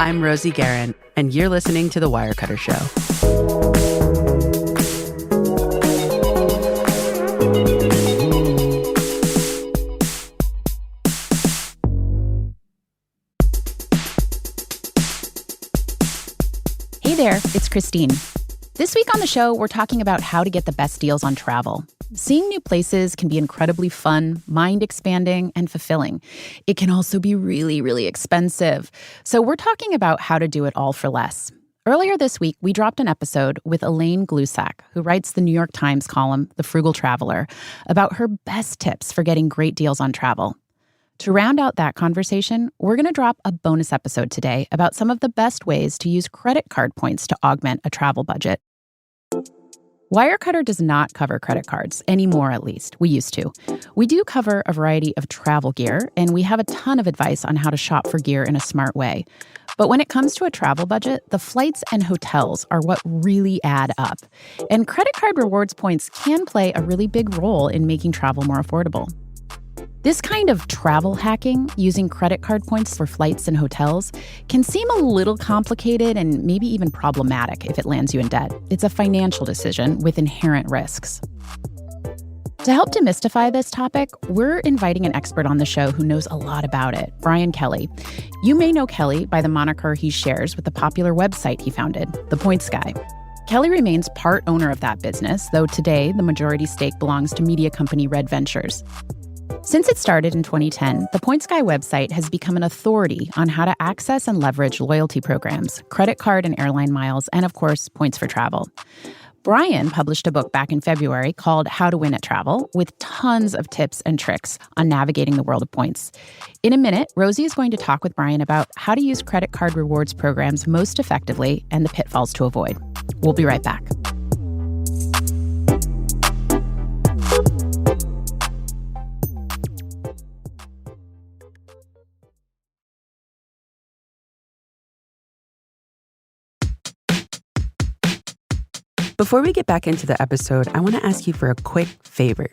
I'm Rosie Guerin, and you're listening to The Wirecutter Show. Hey there, it's Christine. This week on the show, we're talking about how to get the best deals on travel. Seeing new places can be incredibly fun, mind-expanding, and fulfilling. It can also be really, really expensive. So we're talking about how to do it all for less. Earlier this week, we dropped an episode with Elaine Glusak, who writes the New York Times column, The Frugal Traveler, about her best tips for getting great deals on travel. To round out that conversation, we're going to drop a bonus episode today about some of the best ways to use credit card points to augment a travel budget. Wirecutter does not cover credit cards, anymore at least. We used to. We do cover a variety of travel gear, and we have a ton of advice on how to shop for gear in a smart way. But when it comes to a travel budget, the flights and hotels are what really add up. And credit card rewards points can play a really big role in making travel more affordable. This kind of travel hacking, using credit card points for flights and hotels, can seem a little complicated and maybe even problematic if it lands you in debt. It's a financial decision with inherent risks. To help demystify this topic, we're inviting an expert on the show who knows a lot about it, Brian Kelly. You may know Kelly by the moniker he shares with the popular website he founded, The Points Guy. Kelly remains part owner of that business, though today the majority stake belongs to media company Red Ventures. Since it started in 2010, the Points Guy website has become an authority on how to access and leverage loyalty programs, credit card and airline miles, and of course, points for travel. Brian published a book back in February called How to Win at Travel, with tons of tips and tricks on navigating the world of points. In a minute, Rosie is going to talk with Brian about how to use credit card rewards programs most effectively and the pitfalls to avoid. We'll be right back. Before we get back into the episode, I want to ask you for a quick favor.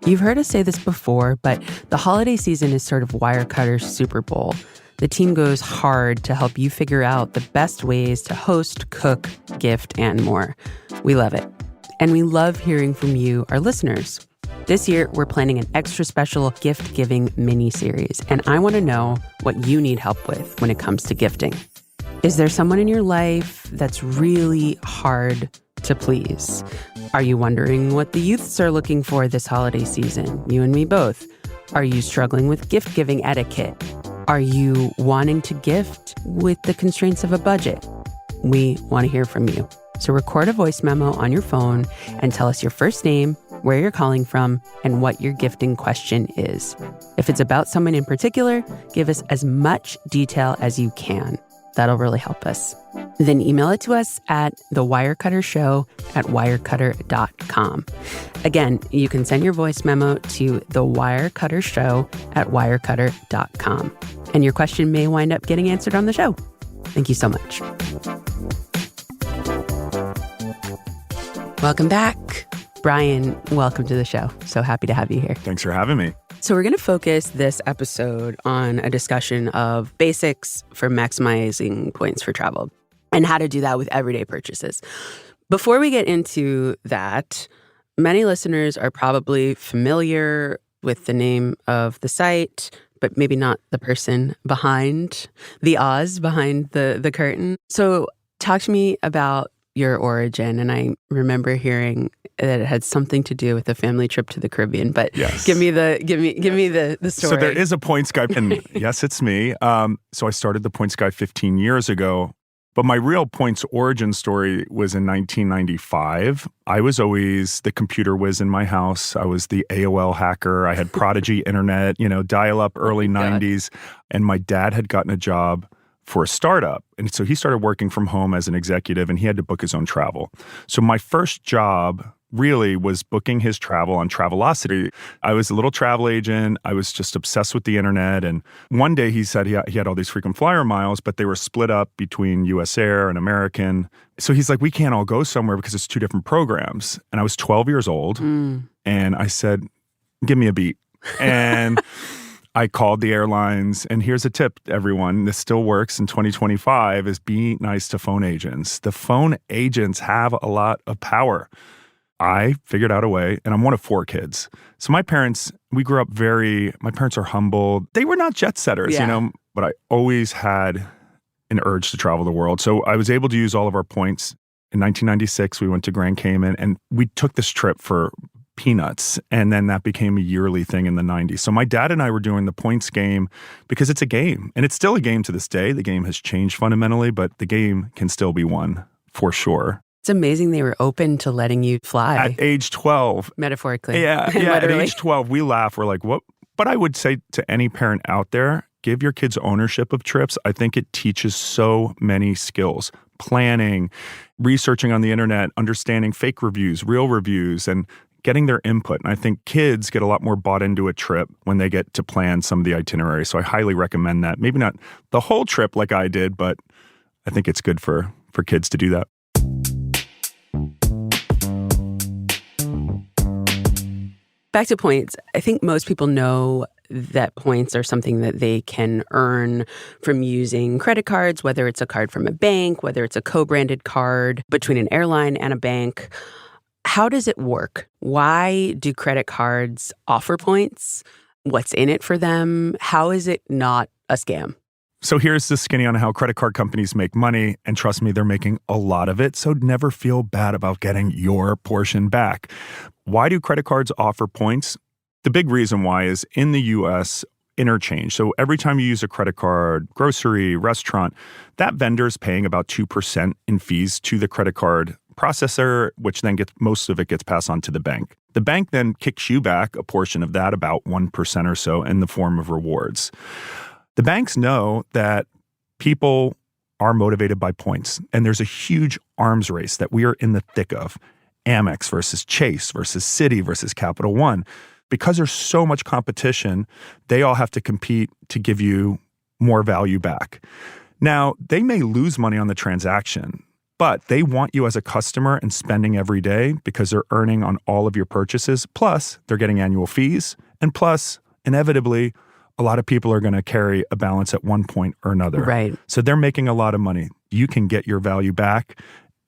You've heard us say this before, but the holiday season is sort of Wirecutter's Super Bowl. The team goes hard to help you figure out the best ways to host, cook, gift, and more. We love it. And we love hearing from you, our listeners. This year, we're planning an extra special gift-giving mini-series, and I want to know what you need help with when it comes to gifting. Is there someone in your life that's really hard to please? Are you wondering what the youths are looking for this holiday season? You and me both. Are you struggling with gift-giving etiquette? Are you wanting to gift with the constraints of a budget? We want to hear from you. So record a voice memo on your phone and tell us your first name, where you're calling from, and what your gifting question is. If it's about someone in particular, give us as much detail as you can. That'll really help us. Then email it to us at thewirecuttershow@wirecutter.com. Again, you can send your voice memo to thewirecuttershow@wirecutter.com. And your question may wind up getting answered on the show. Thank you so much. Welcome back. Brian, welcome to the show. So happy to have you here. Thanks for having me. So we're going to focus this episode on a discussion of basics for maximizing points for travel and how to do that with everyday purchases. Before we get into that, many listeners are probably familiar with the name of the site, but maybe not the person behind the Oz, behind the curtain. So talk to me about your origin. And I remember hearing that it had something to do with a family trip to the Caribbean. But yes. give me the story. So there is a Points Guy, and yes, it's me. So I started the Points Guy 15 years ago. But my real points origin story was in 1995. I was always the computer whiz in my house. I was the AOL hacker. I had Prodigy internet, dial-up early 90s. And my dad had gotten a job for a startup. And so he started working from home as an executive, and he had to book his own travel. So my first job really was booking his travel on Travelocity. I was a little travel agent. I was just obsessed with the internet. And one day he said he had all these frequent flyer miles, but they were split up between US Air and American. So he's like, we can't all go somewhere because it's two different programs. And I was 12 years old. And I said, give me a beat. And I called the airlines, and here's a tip, everyone. This still works in 2025, is be nice to phone agents. The phone agents have a lot of power. I figured out a way, and I'm one of 4 kids. So my parents, my parents are humble. They were not jet setters, but I always had an urge to travel the world. So I was able to use all of our points. In 1996, we went to Grand Cayman, and we took this trip for peanuts, and then that became a yearly thing in the 90s. So my dad and I were doing the points game because it's a game, and it's still a game to this day. The game has changed fundamentally, but the game can still be won for sure. It's amazing they were open to letting you fly. At age 12. Metaphorically. Yeah. At age 12, we laugh. We're like, what? But I would say to any parent out there, give your kids ownership of trips. I think it teaches so many skills. Planning, researching on the internet, understanding fake reviews, real reviews, and getting their input. And I think kids get a lot more bought into a trip when they get to plan some of the itinerary. So I highly recommend that. Maybe not the whole trip like I did, but I think it's good for kids to do that. Back to points. I think most people know that points are something that they can earn from using credit cards, whether it's a card from a bank, whether it's a co-branded card between an airline and a bank. How does it work? Why do credit cards offer points? What's in it for them? How is it not a scam? So here's the skinny on how credit card companies make money, and trust me, they're making a lot of it, so never feel bad about getting your portion back. Why do credit cards offer points? The big reason why is in the U.S., interchange. So every time you use a credit card, grocery, restaurant, that vendor's paying about 2% in fees to the credit card processor, which then most of it gets passed on to the bank. The bank then kicks you back a portion of that, about 1% or so, in the form of rewards. The banks know that people are motivated by points, and there's a huge arms race that we are in the thick of. Amex versus Chase versus Citi versus Capital One. Because there's so much competition, they all have to compete to give you more value back. Now, they may lose money on the transaction, but they want you as a customer and spending every day because they're earning on all of your purchases. Plus, they're getting annual fees. And plus, inevitably, a lot of people are going to carry a balance at one point or another. Right. So they're making a lot of money. You can get your value back,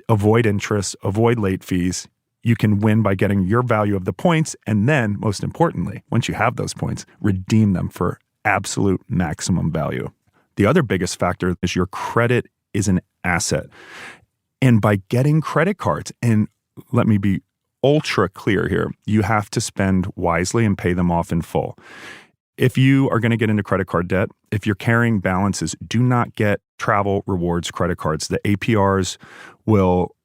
avoid interest, avoid late fees. You can win by getting your value of the points. And then, most importantly, once you have those points, redeem them for absolute maximum value. The other biggest factor is your credit is an asset. And by getting credit cards, and let me be ultra clear here, you have to spend wisely and pay them off in full. If you are going to get into credit card debt, if you're carrying balances, do not get travel rewards credit cards. The APRs will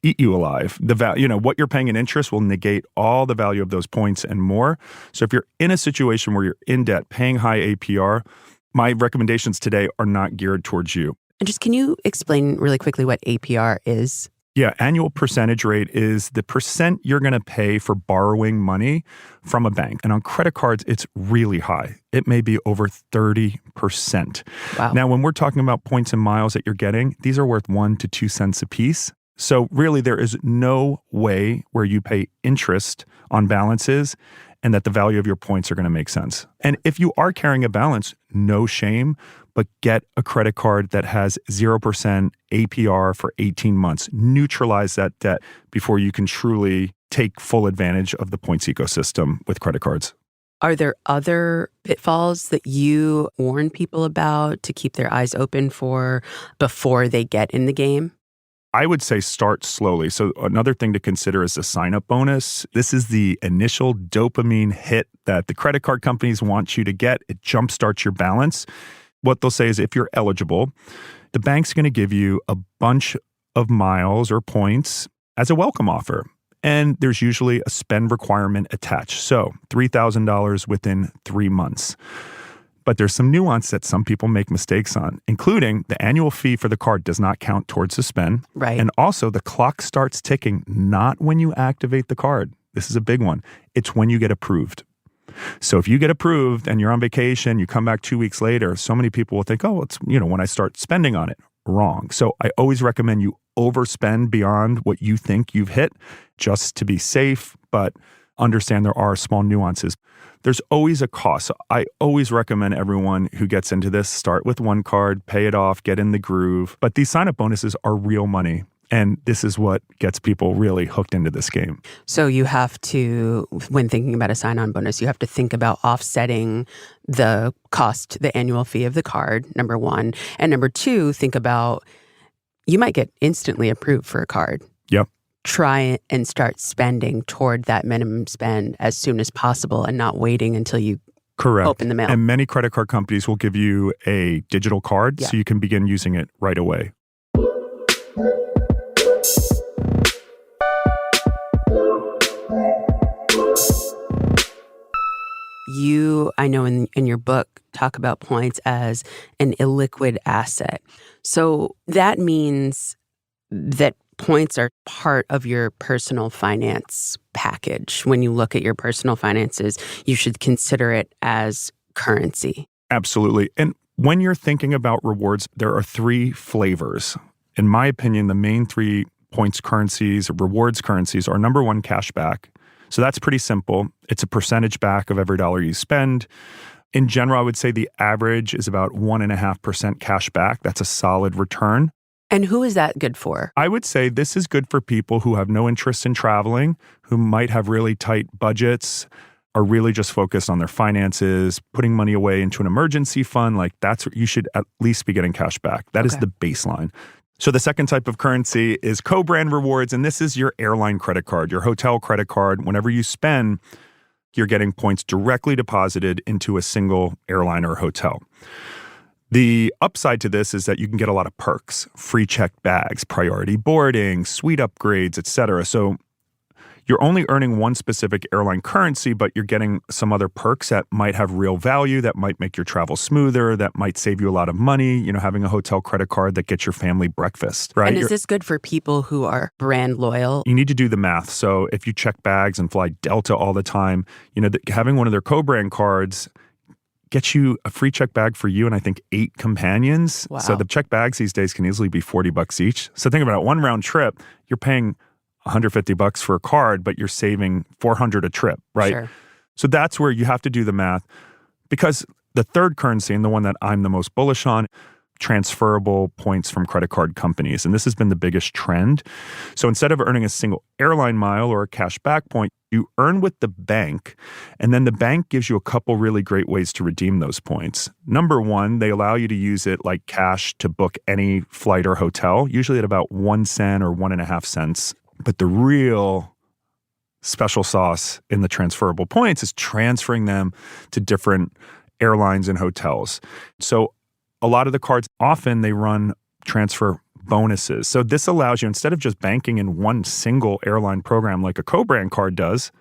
eat you alive. What you're paying in interest will negate all the value of those points and more. So if you're in a situation where you're in debt, paying high APR, my recommendations today are not geared towards you. And just can you explain really quickly what APR is? Yeah, annual percentage rate is the percent you're going to pay for borrowing money from a bank. And on credit cards, it's really high. It may be over 30%. Wow. Now, when we're talking about points and miles that you're getting, these are worth 1 to 2 cents a piece. So really, there is no way where you pay interest on balances and that the value of your points are going to make sense. And if you are carrying a balance, no shame, but get a credit card that has 0% APR for 18 months. Neutralize that debt before you can truly take full advantage of the points ecosystem with credit cards. Are there other pitfalls that you warn people about to keep their eyes open for before they get in the game? I would say start slowly. So another thing to consider is the sign-up bonus. This is the initial dopamine hit that the credit card companies want you to get. It jumpstarts your balance. What they'll say is if you're eligible, the bank's going to give you a bunch of miles or points as a welcome offer. And there's usually a spend requirement attached. So $3,000 within 3 months. But there's some nuance that some people make mistakes on, including the annual fee for the card does not count towards the spend. Right. And also the clock starts ticking not when you activate the card. This is a big one. It's when you get approved. So if you get approved and you're on vacation, you come back 2 weeks later, so many people will think, oh, it's, when I start spending on it. Wrong. So I always recommend you overspend beyond what you think you've hit just to be safe, but understand there are small nuances. there's always a cost. So I always recommend everyone who gets into this, start with one card, pay it off, get in the groove. But these sign-up bonuses are real money. And this is what gets people really hooked into this game. So you have to, when thinking about a sign-on bonus, you have to think about offsetting the cost, the annual fee of the card, number one. And number two, think about, you might get instantly approved for a card. Yep. Try and start spending toward that minimum spend as soon as possible and not waiting until you open the mail. And many credit card companies will give you a digital card so you can begin using it right away. You, I know in your book, talk about points as an illiquid asset. So that means that points are part of your personal finance package. When you look at your personal finances, you should consider it as currency. Absolutely. And when you're thinking about rewards, there are three flavors. In my opinion, the main 3 points currencies, rewards currencies, are number one, cash back. So that's pretty simple. It's a percentage back of every dollar you spend. In general, I would say the average is about 1.5% cash back. That's a solid return. And who is that good for? I would say this is good for people who have no interest in traveling, who might have really tight budgets, are really just focused on their finances, putting money away into an emergency fund. Like that's what you should at least be getting cash back. That is the baseline. So the second type of currency is co-brand rewards, and this is your airline credit card, your hotel credit card. Whenever you spend, you're getting points directly deposited into a single airline or hotel. The upside to this is that you can get a lot of perks, free checked bags, priority boarding, suite upgrades, etc. So you're only earning one specific airline currency, but you're getting some other perks that might have real value, that might make your travel smoother, that might save you a lot of money, having a hotel credit card that gets your family breakfast, right? And is this good for people who are brand loyal? You need to do the math. So if you check bags and fly Delta all the time, having one of their co-brand cards gets you a free check bag for you and I think 8 companions. Wow. So the check bags these days can easily be $40 each. So think about it, one round trip, you're paying $150 for a card, but you're saving $400 a trip, right? Sure. So that's where you have to do the math. Because the third currency, and the one that I'm the most bullish on, transferable points from credit card companies. And this has been the biggest trend. So instead of earning a single airline mile or a cash back point, you earn with the bank, and then the bank gives you a couple really great ways to redeem those points. Number one, they allow you to use it like cash to book any flight or hotel, usually at about 1 cent or 1.5 cents. But the real special sauce in the transferable points is transferring them to different airlines and hotels. So a lot of the cards, often they run transfer bonuses. So this allows you, instead of just banking in one single airline program like a co-brand card does,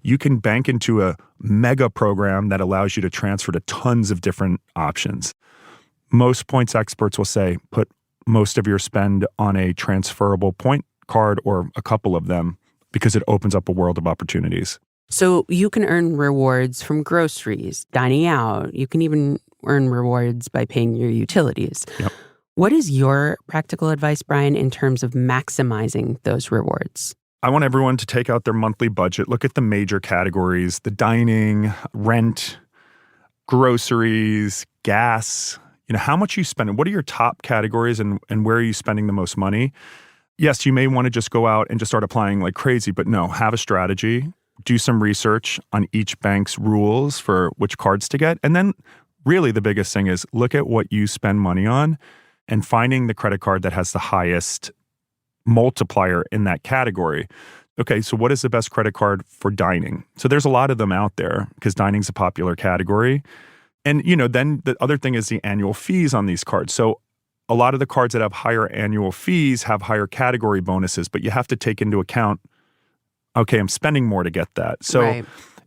you can bank into a mega program that allows you to transfer to tons of different options. Most points experts will say put most of your spend on a transferable point card or a couple of them because it opens up a world of opportunities. So you can earn rewards from groceries, dining out. You can even earn rewards by paying your utilities. Yep. What is your practical advice, Brian, in terms of maximizing those rewards? I want everyone to take out their monthly budget, look at the major categories, the dining, rent, groceries, gas, how much you spend. What are your top categories and where are you spending the most money? Yes, you may want to just go out and just start applying like crazy, but no, have a strategy, do some research on each bank's rules for which cards to get. And then really the biggest thing is look at what you spend money on and finding the credit card that has the highest multiplier in that category. Okay, so what is the best credit card for dining? So there's a lot of them out there because dining's a popular category. And, then the other thing is the annual fees on these cards. So a lot of the cards that have higher annual fees have higher category bonuses, but you have to take into account, okay, I'm spending more to get that. So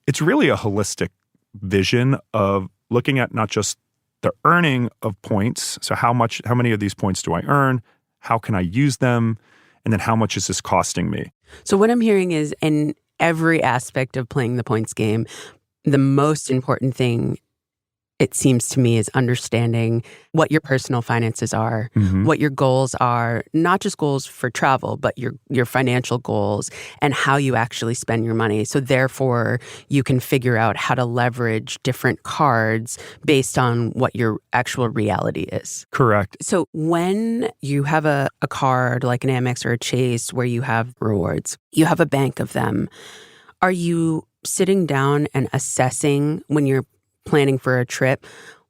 It's really a holistic vision of looking at not just the earning of points. So how many of these points do I earn? How can I use them? And then how much is this costing me? So what I'm hearing is in every aspect of playing the points game, the most important thing it seems to me, is understanding what your personal finances are, what your goals are, not just goals for travel, but your financial goals and how you actually spend your money. So therefore, you can figure out how to leverage different cards based on what your actual reality is. Correct. So when you have a card like an Amex or a Chase where you have rewards, you have a bank of them, are you sitting down and assessing when you're planning for a trip,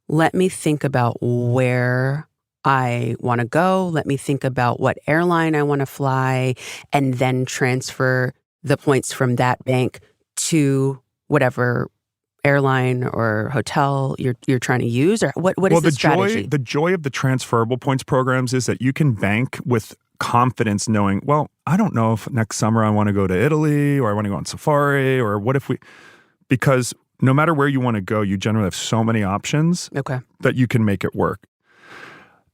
let me think about where I want to go. Let me think about what airline I want to fly, and then transfer the points from that bank to whatever airline or hotel you're trying to use? Or what is the strategy? The joy of the transferable points programs is that you can bank with confidence knowing, well, I don't know if next summer I want to go to Italy or I want to go on safari, or what if because no matter where you want to go, you generally have so many options that you can make it work.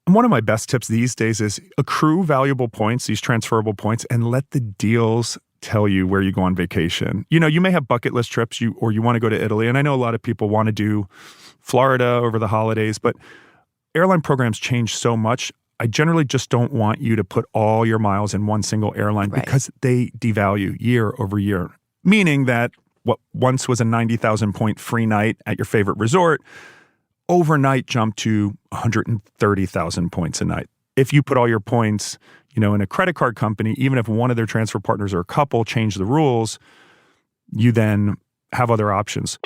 And one of my best tips these days is accrue valuable points, these transferable points, and let the deals tell you where you go on vacation. You know, you may have bucket list trips or you want to go to Italy. And I know a lot of people want to do Florida over the holidays, but airline programs change so much. I generally just don't want you to put all your miles in one single airline because they devalue year over year, meaning that what once was a 90,000 point free night at your favorite resort, overnight jumped to 130,000 points a night. If you put all your points, in a credit card company, even if one of their transfer partners or a couple change the rules, you then have other options.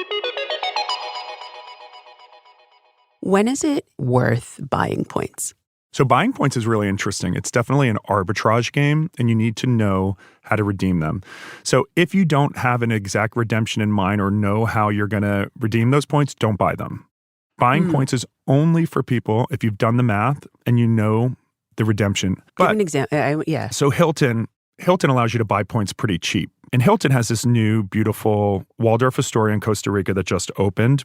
When is it worth buying points? So buying points is really interesting. It's definitely an arbitrage game, and you need to know how to redeem them. So if you don't have an exact redemption in mind or know how you're going to redeem those points, don't buy them. Buying points is only for people if you've done the math and you know the redemption. Give an example. So Hilton allows you to buy points pretty cheap. And Hilton has this new, beautiful Waldorf Astoria in Costa Rica that just opened.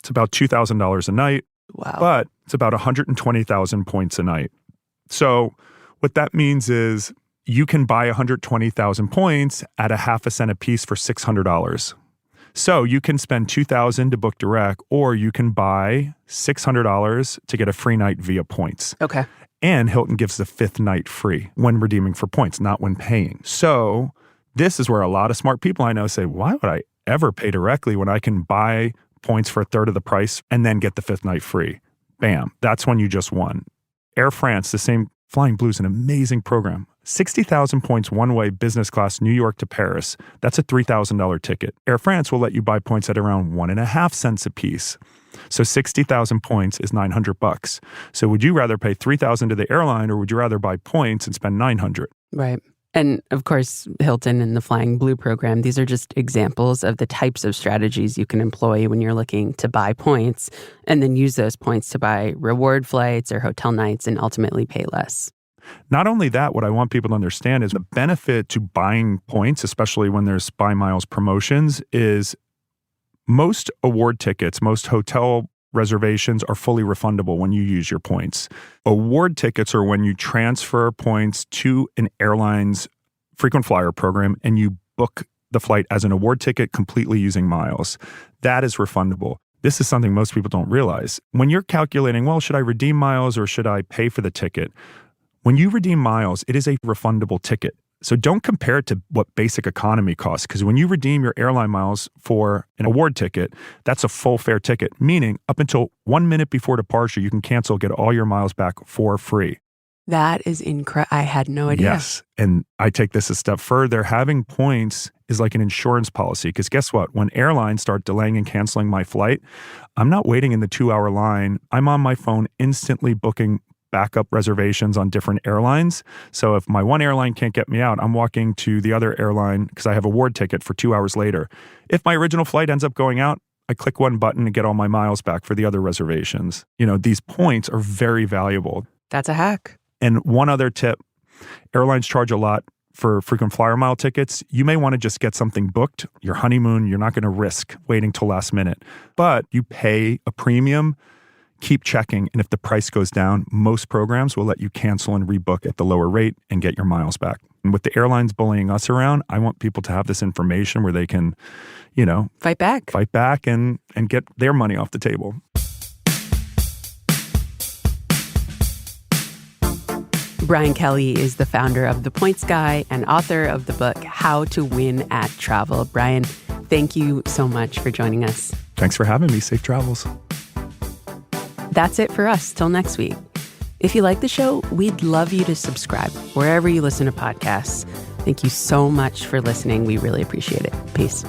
It's about $2,000 a night. Wow. But it's about 120,000 points a night. So what that means is you can buy 120,000 points at a half a cent a piece for $600. So you can spend $2,000 to book direct, or you can buy $600 to get a free night via points. Okay. And Hilton gives the fifth night free when redeeming for points, not when paying. So this is where a lot of smart people I know say, why would I ever pay directly when I can buy points for a third of the price and then get the fifth night free? Bam. That's when you just won. Air France, the same. Flying Blue is an amazing program. 60,000 points one-way business class New York to Paris. That's a $3,000 ticket. Air France will let you buy points at around 1.5 cents a piece. So 60,000 points is $900. So would you rather pay $3,000 to the airline, or would you rather buy points and spend $900? Right. And of course, Hilton and the Flying Blue program, these are just examples of the types of strategies you can employ when you're looking to buy points and then use those points to buy reward flights or hotel nights and ultimately pay less. Not only that, what I want people to understand is the benefit to buying points, especially when there's buy miles promotions, is most award tickets, most hotel reservations are fully refundable when you use your points. Award tickets are when you transfer points to an airline's frequent flyer program and you book the flight as an award ticket completely using miles. That is refundable. This is something most people don't realize. When you're calculating, well, should I redeem miles or should I pay for the ticket? When you redeem miles, it is a refundable ticket. So don't compare it to what basic economy costs, because when you redeem your airline miles for an award ticket, that's a full fare ticket, meaning up until 1 minute before departure, you can cancel, get all your miles back for free. That is incredible. I had no idea. Yes. And I take this a step further. Having points is like an insurance policy, because guess what? When airlines start delaying and canceling my flight, I'm not waiting in the 2-hour line. I'm on my phone instantly booking backup reservations on different airlines. So if my one airline can't get me out, I'm walking to the other airline because I have a award ticket for 2 hours later. If my original flight ends up going out, I click one button and get all my miles back for the other reservations. These points are very valuable. That's a hack. And one other tip, airlines charge a lot for frequent flyer mile tickets. You may want to just get something booked, your honeymoon. You're not going to risk waiting till last minute, but you pay a premium. Keep checking, and if the price goes down, most programs will let you cancel and rebook at the lower rate and get your miles back. And with the airlines bullying us around, I want people to have this information where they can, fight back and get their money off the table. Brian Kelly is the founder of The Points Guy and author of the book, How to Win at Travel. Brian, thank you so much for joining us. Thanks for having me. Safe travels. That's it for us. Till next week. If you like the show, we'd love you to subscribe wherever you listen to podcasts. Thank you so much for listening. We really appreciate it. Peace.